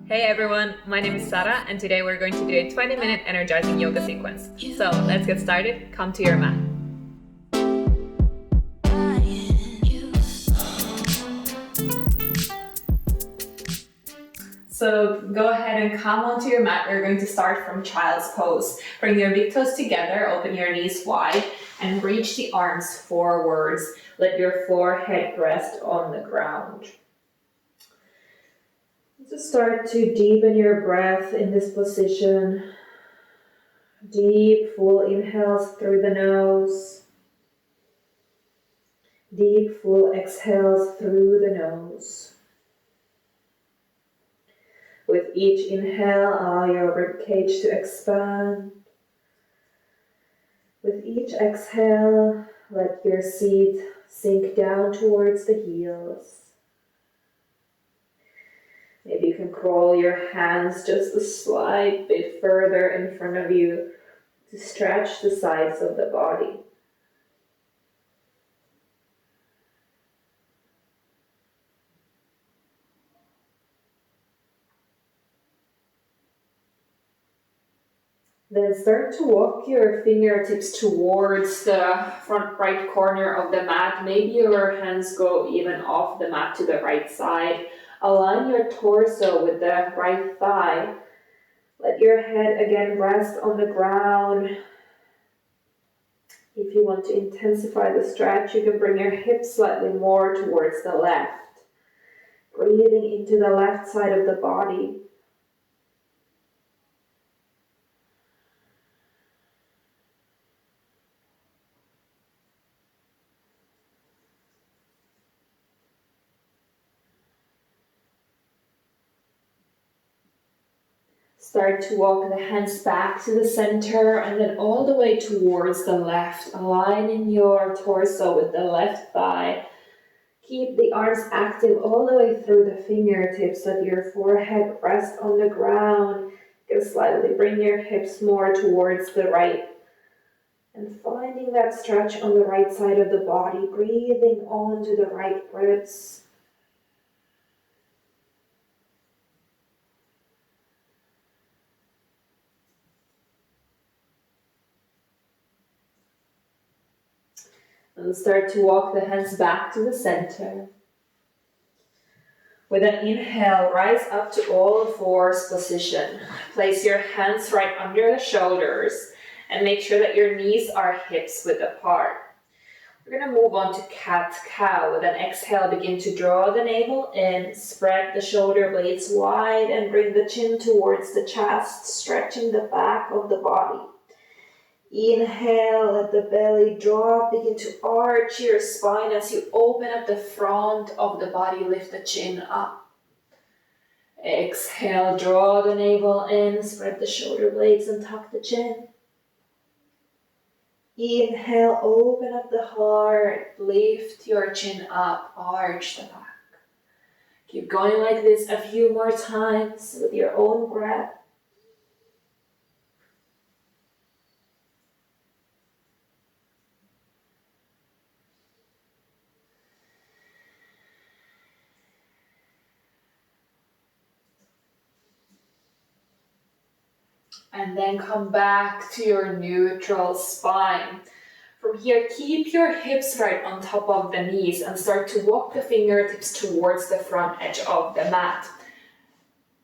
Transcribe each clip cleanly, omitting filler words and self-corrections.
Hey everyone, my name is Sara and today we're going to do a 20-minute energizing yoga sequence. So let's get started. Come to your mat. So go ahead and come onto your mat. We're going to start from child's pose. Bring your big toes together, open your knees wide, and reach the arms forwards. Let your forehead rest on the ground. Just start to deepen your breath in this position. Deep, full inhales through the nose. Deep, full exhales through the nose. With each inhale, allow your ribcage to expand. With each exhale, let your seat sink down towards the heels. Maybe you can crawl your hands just a slight bit further in front of you to stretch the sides of the body. Then start to walk your fingertips towards the front right corner of the mat. Maybe your hands go even off the mat to the right side. Align your torso with the right thigh. Let your head again rest on the ground. If you want to intensify the stretch, you can bring your hips slightly more towards the left. Breathing into the left side of the body. Start to walk the hands back to the center and then all the way towards the left, aligning your torso with the left thigh. Keep the arms active all the way through the fingertips. Let your forehead rest on the ground. You can slightly bring your hips more towards the right. And finding that stretch on the right side of the body, breathing onto the right ribs. And start to walk the hands back to the center. With an inhale, rise up to all fours position. Place your hands right under the shoulders and make sure that your knees are hips width apart. We're going to move on to cat-cow. With an exhale, begin to draw the navel in, spread the shoulder blades wide and bring the chin towards the chest, stretching the back of the body. Inhale, let the belly drop, begin to arch your spine as you open up the front of the body, lift the chin up. Exhale, draw the navel in, spread the shoulder blades and tuck the chin. Inhale, open up the heart, lift your chin up, arch the back. Keep going like this a few more times with your own breath. And then come back to your neutral spine. From here, keep your hips right on top of the knees and start to walk the fingertips towards the front edge of the mat.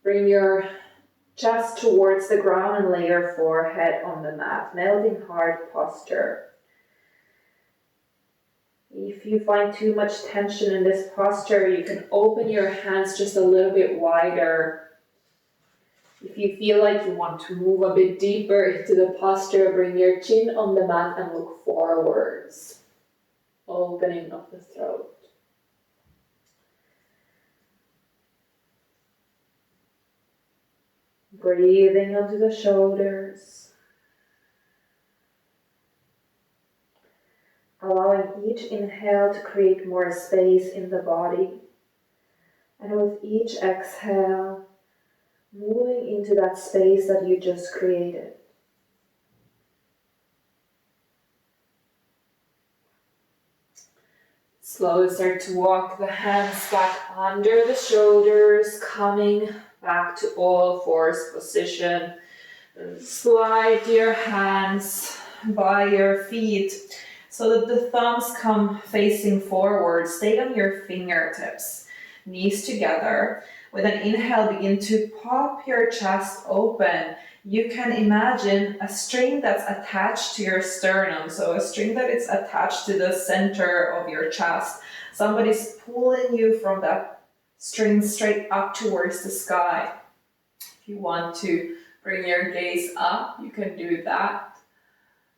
Bring your chest towards the ground and lay your forehead on the mat, melting heart posture. If you find too much tension in this posture, you can open your hands just a little bit wider. If you feel like you want to move a bit deeper into the posture, bring your chin on the mat and look forwards, opening up the throat. Breathing onto the shoulders. Allowing each inhale to create more space in the body. And with each exhale, moving into that space that you just created. Slowly start to walk the hands back under the shoulders, coming back to all fours position. Slide your hands by your feet so that the thumbs come facing forward. Stay on your fingertips, knees together. With an inhale, begin to pop your chest open. You can imagine a string that's attached to your sternum, so a string that is attached to the center of your chest. Somebody's pulling you from that string straight up towards the sky. If you want to bring your gaze up, you can do that.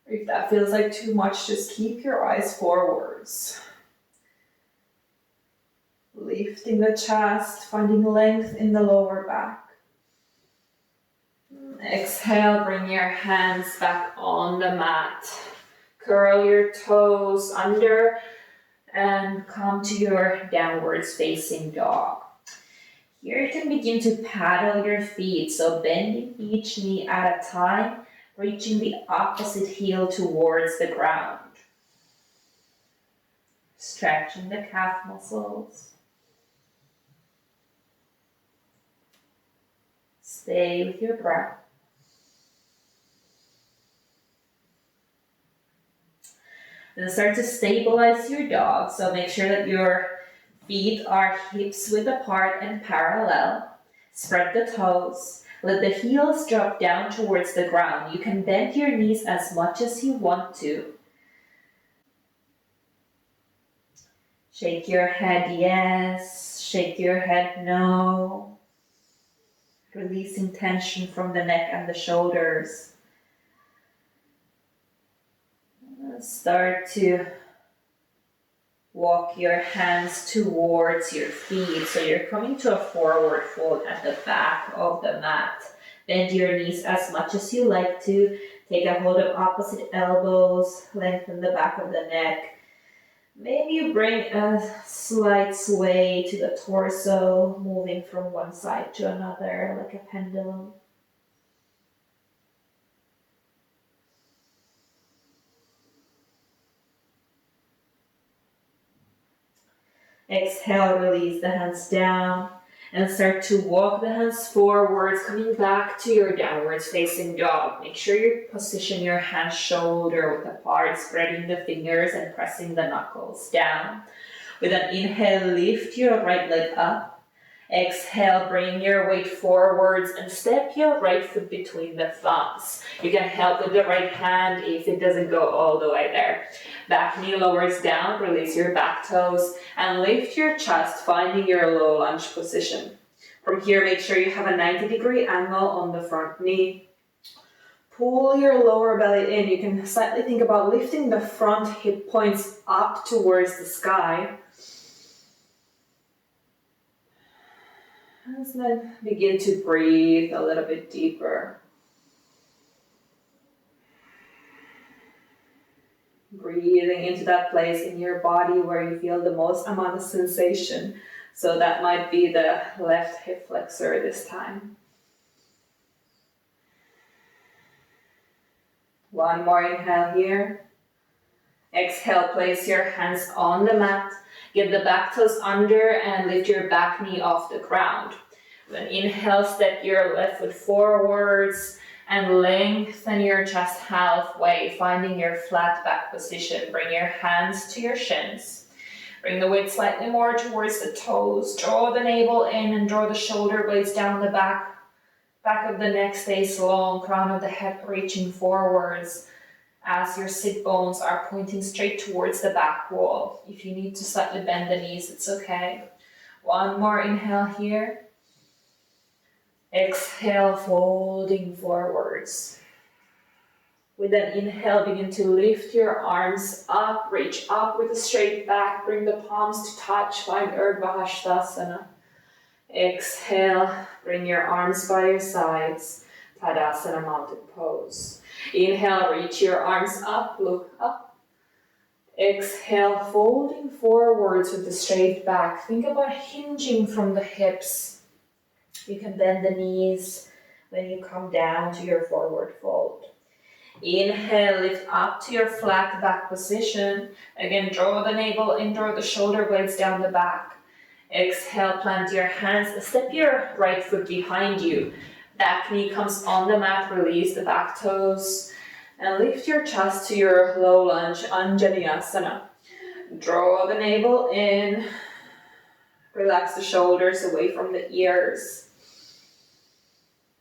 If that feels like too much, just keep your eyes forwards. Lifting the chest, finding length in the lower back. Exhale, bring your hands back on the mat. Curl your toes under and come to your downwards facing dog. Here you can begin to paddle your feet, so bending each knee at a time, reaching the opposite heel towards the ground. Stretching the calf muscles. Stay with your breath. Then start to stabilize your dog, so make sure that your feet are hips width apart and parallel. Spread the toes. Let the heels drop down towards the ground. You can bend your knees as much as you want to. Shake your head yes, shake your head no. Releasing tension from the neck and the shoulders. Start to walk your hands towards your feet. So you're coming to a forward fold at the back of the mat. Bend your knees as much as you like to. Take a hold of opposite elbows. Lengthen the back of the neck. Maybe you bring a slight sway to the torso, moving from one side to another like a pendulum. Exhale, release the hands down and start to walk the hands forwards, coming back to your downwards facing dog. Make sure you position your hands shoulder width apart, spreading the fingers and pressing the knuckles down. With an inhale, lift your right leg up. Exhale, bring your weight forwards and step your right foot between the thumbs. You can help with the right hand if it doesn't go all the way there. Back knee lowers down, release your back toes and lift your chest, finding your low lunge position. From here, make sure you have a 90-degree angle on the front knee. Pull your lower belly in. You can slightly think about lifting the front hip points up towards the sky. And then begin to breathe a little bit deeper. Breathing into that place in your body where you feel the most amount of sensation. So that might be the left hip flexor this time. One more inhale here. Exhale, place your hands on the mat. Get the back toes under and lift your back knee off the ground. Then inhale, step your left foot forwards and lengthen your chest halfway, finding your flat back position. Bring your hands to your shins. Bring the weight slightly more towards the toes. Draw the navel in and draw the shoulder blades down the back. Back of the neck stays long, crown of the head reaching forwards as your sit bones are pointing straight towards the back wall. If you need to slightly bend the knees, it's okay. One more inhale here. Exhale, folding forwards. With an inhale, begin to lift your arms up, reach up with a straight back, bring the palms to touch, find Urdhva Hastasana. Exhale, bring your arms by your sides, Tadasana mountain pose. Inhale, reach your arms up, look up. Exhale, folding forwards with the straight back. Think about hinging from the hips. You can bend the knees when you come down to your forward fold. Inhale, lift up to your flat back position. Again, draw the navel in, draw the shoulder blades down the back. Exhale, plant your hands, step your right foot behind you. Back knee comes on the mat, release the back toes, and lift your chest to your low lunge, Anjaneyasana. Draw the navel in, relax the shoulders away from the ears.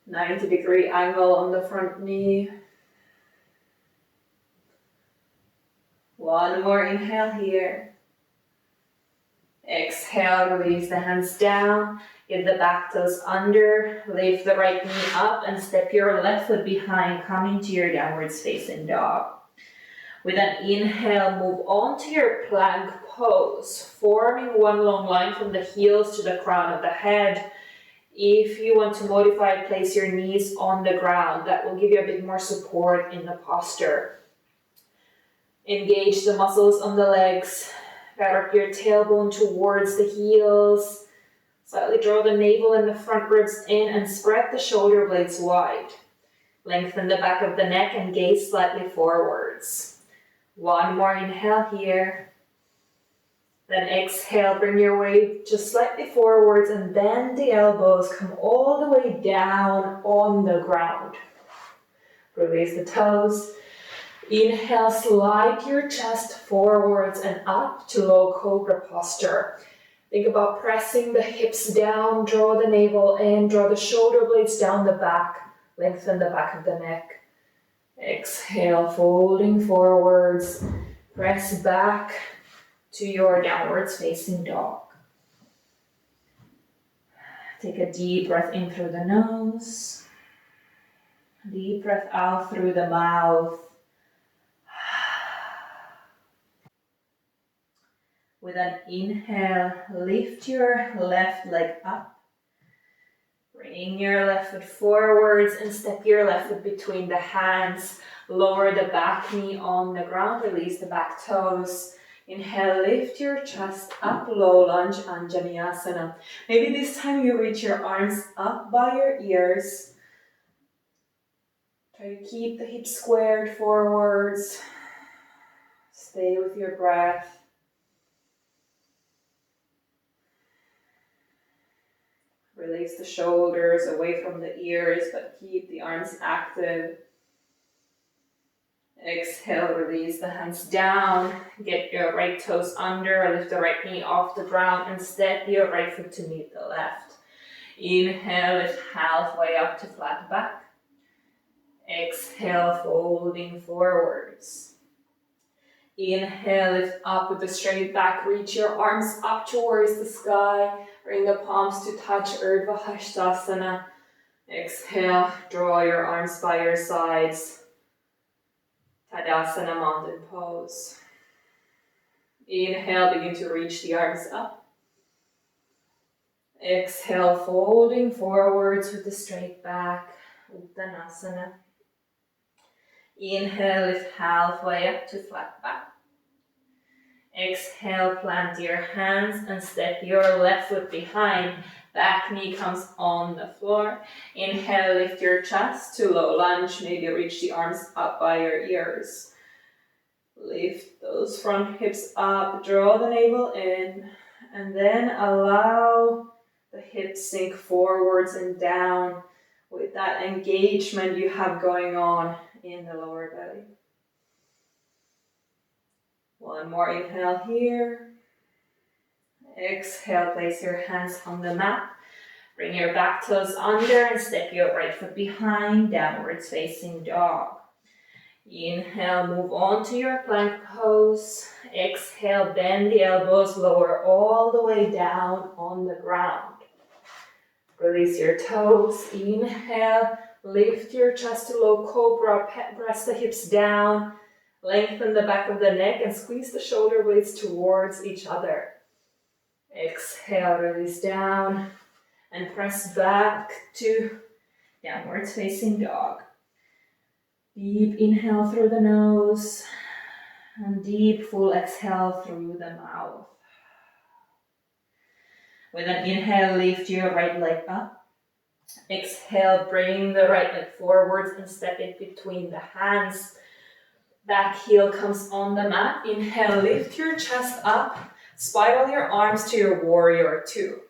90-degree angle on the front knee. One more inhale here. Exhale, release the hands down, get the back toes under, lift the right knee up and step your left foot behind, coming to your downwards facing dog. With an inhale, move on to your plank pose, forming one long line from the heels to the crown of the head. If you want to modify, place your knees on the ground. That will give you a bit more support in the posture. Engage the muscles on the legs. Direct your tailbone towards the heels. Slightly draw the navel and the front ribs in and spread the shoulder blades wide. Lengthen the back of the neck and gaze slightly forwards. One more inhale here. Then exhale, bring your weight just slightly forwards and bend the elbows. Come all the way down on the ground. Release the toes. Inhale, slide your chest forwards and up to low cobra posture. Think about pressing the hips down, draw the navel in, draw the shoulder blades down the back, lengthen the back of the neck. Exhale, folding forwards, press back to your downwards facing dog. Take a deep breath in through the nose, deep breath out through the mouth. With an inhale, lift your left leg up. Bring your left foot forwards and step your left foot between the hands. Lower the back knee on the ground, release the back toes. Inhale, lift your chest up, low lunge, Anjaneyasana. Maybe this time you reach your arms up by your ears. Try to keep the hips squared forwards. Stay with your breath. Release the shoulders away from the ears, but keep the arms active. Exhale, release the hands down. Get your right toes under, lift the right knee off the ground and step your right foot to meet the left. Inhale, lift halfway up to flat back. Exhale, folding forwards. Inhale, lift up with the straight back, reach your arms up towards the sky. Bring the palms to touch, Urdhva Hastasana. Exhale, draw your arms by your sides. Tadasana, mountain pose. Inhale, begin to reach the arms up. Exhale, folding forwards with the straight back, Uttanasana. Inhale, lift halfway up to flat back. Exhale, plant your hands and step your left foot behind. Back knee comes on the floor. Inhale, lift your chest to low lunge. Maybe reach the arms up by your ears. Lift those front hips up, draw the navel in, and then allow the hips sink forwards and down with that engagement you have going on in the lower belly. One more inhale here. Exhale, place your hands on the mat. Bring your back toes under and step your right foot behind, downwards facing dog. Inhale, move on to your plank pose. Exhale, bend the elbows, lower all the way down on the ground. Release your toes. Inhale, lift your chest to low cobra, press the hips down. Lengthen the back of the neck and squeeze the shoulder blades towards each other. Exhale, release down and press back to downwards facing dog. Deep inhale through the nose and deep full exhale through the mouth. With an inhale, lift your right leg up. Exhale, bring the right leg forwards and step it between the hands. Back heel comes on the mat. Inhale, lift your chest up. Spiral your arms to your warrior two.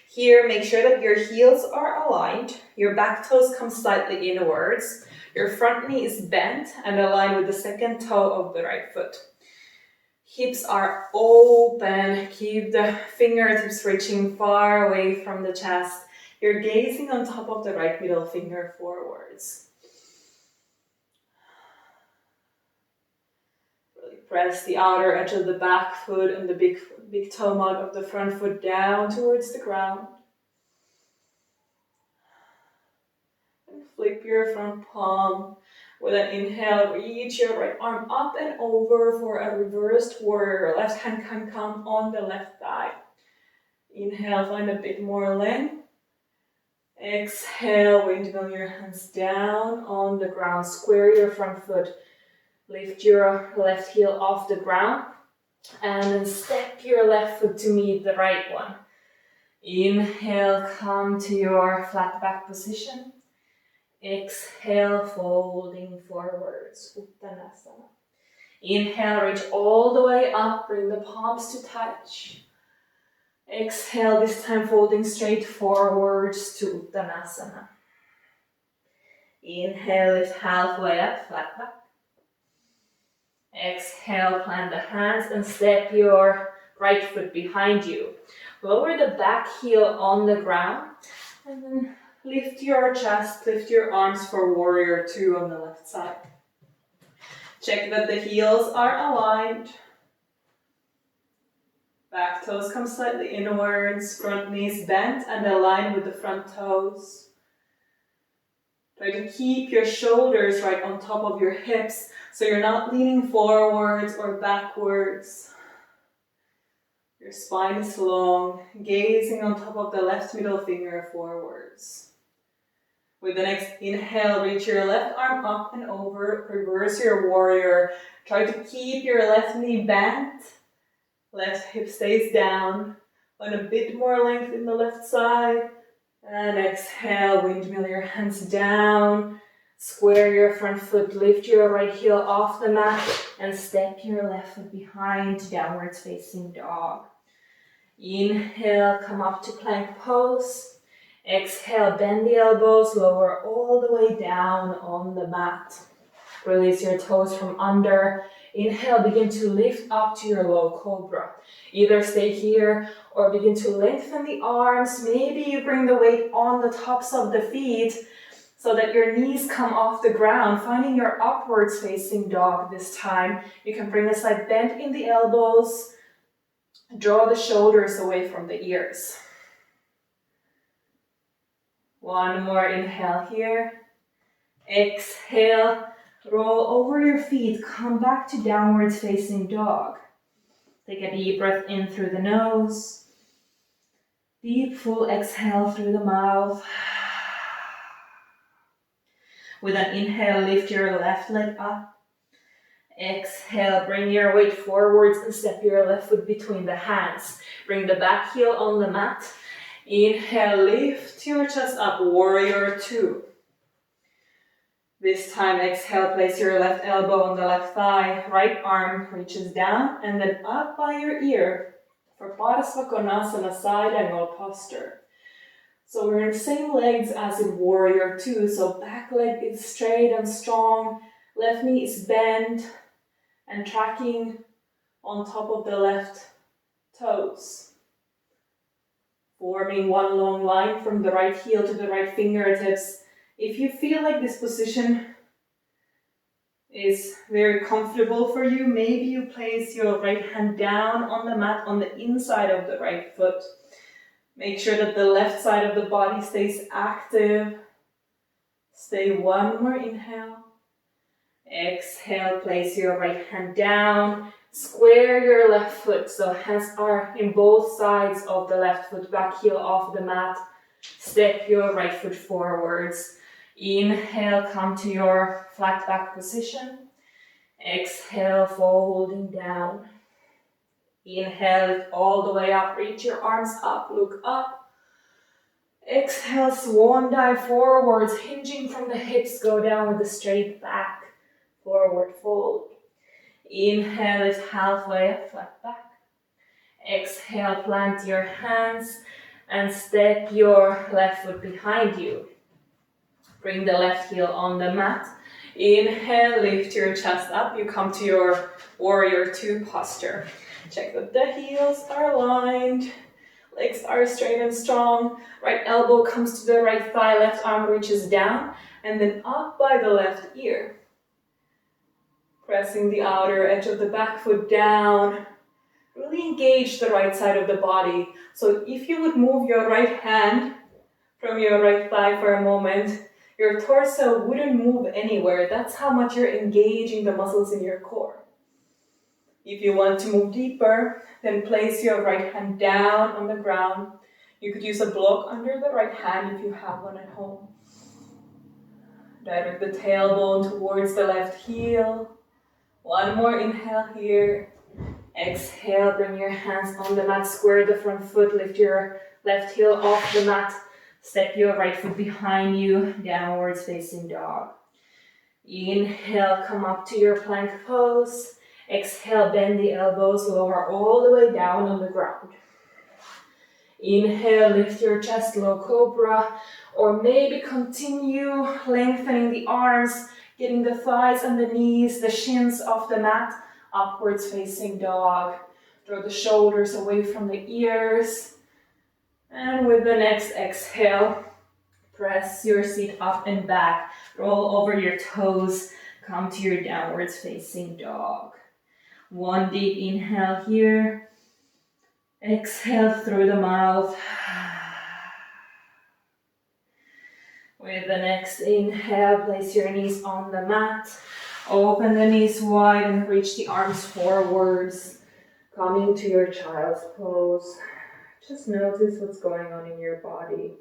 Here, make sure that your heels are aligned, your back toes come slightly inwards, your front knee is bent and aligned with the second toe of the right foot. Hips are open, keep the fingertips reaching far away from the chest. You're gazing on top of the right middle finger forwards. Really press the outer edge of the back foot and the big toe mud of the front foot down towards the ground. And flip your front palm. With an inhale, reach your right arm up and over for a reversed warrior. Left hand can come on the left thigh. Inhale, find a bit more length. Exhale, windmill your hands down on the ground. Square your front foot. Lift your left heel off the ground. And then step your left foot to meet the right one. Inhale, come to your flat back position. Exhale, folding forwards, Uttanasana. Inhale, reach all the way up, bring the palms to touch. Exhale, this time folding straight forwards to Uttanasana. Inhale, lift halfway up, flat back. Exhale, plant the hands and step your right foot behind you. Lower the back heel on the ground and then lift your chest, lift your arms for warrior two on the left side. Check that the heels are aligned. Back toes come slightly inwards, front knees bent and aligned with the front toes. Try to keep your shoulders right on top of your hips so you're not leaning forwards or backwards. Your spine is long, gazing on top of the left middle finger forwards. With the next inhale, reach your left arm up and over, reverse your warrior. Try to keep your left knee bent, left hip stays down. Find a bit more length in the left side. And exhale, windmill your hands down. Square your front foot, lift your right heel off the mat and step your left foot behind, downwards facing dog. Inhale, come up to plank pose. Exhale, bend the elbows, lower all the way down on the mat. Release your toes from under. Inhale, begin to lift up to your low cobra. Either stay here or begin to lengthen the arms. Maybe you bring the weight on the tops of the feet so that your knees come off the ground, finding your upwards facing dog this time. You can bring a slight bend in the elbows. Draw the shoulders away from the ears. One more inhale here. Exhale, roll over your feet, come back to downwards facing dog. Take a deep breath in through the nose. Deep full exhale through the mouth. With an inhale, lift your left leg up. Exhale, bring your weight forwards and step your left foot between the hands. Bring the back heel on the mat. Inhale, lift your chest up, warrior two. This time, exhale, place your left elbow on the left thigh, right arm reaches down and then up by your ear for Padasvakonasana side angle posture. So we're in the same legs as in warrior two, so back leg is straight and strong, left knee is bent and tracking on top of the left toes. Forming one long line from the right heel to the right fingertips. If you feel like this position is very comfortable for you, maybe you place your right hand down on the mat on the inside of the right foot. Make sure that the left side of the body stays active. Stay one more inhale. Exhale, place your right hand down. Square your left foot, so hands are in both sides of the left foot, back heel off the mat. Step your right foot forwards. Inhale, come to your flat back position. Exhale, folding down. Inhale, lift all the way up, reach your arms up, look up. Exhale, swan dive forwards, hinging from the hips, go down with a straight back. Forward fold. Inhale, lift halfway up, flat back. Exhale, plant your hands and step your left foot behind you. Bring the left heel on the mat. Inhale, lift your chest up. You come to your warrior two posture. Check that the heels are aligned. Legs are straight and strong. Right elbow comes to the right thigh. Left arm reaches down. And then up by the left ear. Pressing the outer edge of the back foot down. Really engage the right side of the body. So if you would move your right hand from your right thigh for a moment, your torso wouldn't move anywhere. That's how much you're engaging the muscles in your core. If you want to move deeper, then place your right hand down on the ground. You could use a block under the right hand if you have one at home. Direct the tailbone towards the left heel. One more inhale here. Exhale, bring your hands on the mat, square the front foot, lift your left heel off the mat, step your right foot behind you, downwards facing dog. Inhale, come up to your plank pose. Exhale, bend the elbows, lower all the way down on the ground. Inhale, lift your chest, low cobra, or maybe continue lengthening the arms, getting the thighs and the knees, the shins off the mat, upwards facing dog. Draw the shoulders away from the ears. And with the next exhale, press your seat up and back. Roll over your toes. Come to your downwards facing dog. One deep inhale here. Exhale through the mouth. With the next inhale, place your knees on the mat. Open the knees wide and reach the arms forwards. Coming to your child's pose. Just notice what's going on in your body.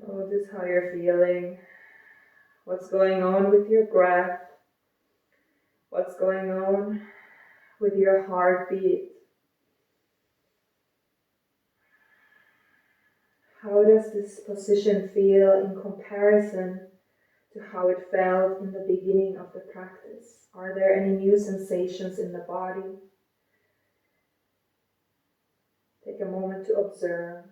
Notice how you're feeling. What's going on with your breath. What's going on with your heartbeat. How does this position feel in comparison to how it felt in the beginning of the practice? Are there any new sensations in the body? Take a moment to observe.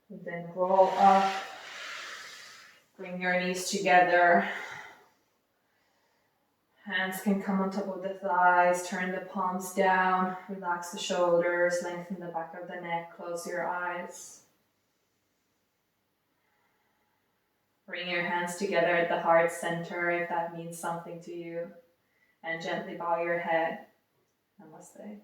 And then roll up. Bring your knees together. Hands can come on top of the thighs. Turn the palms down. Relax the shoulders. Lengthen the back of the neck. Close your eyes. Bring your hands together at the heart center if that means something to you. And gently bow your head. Namaste.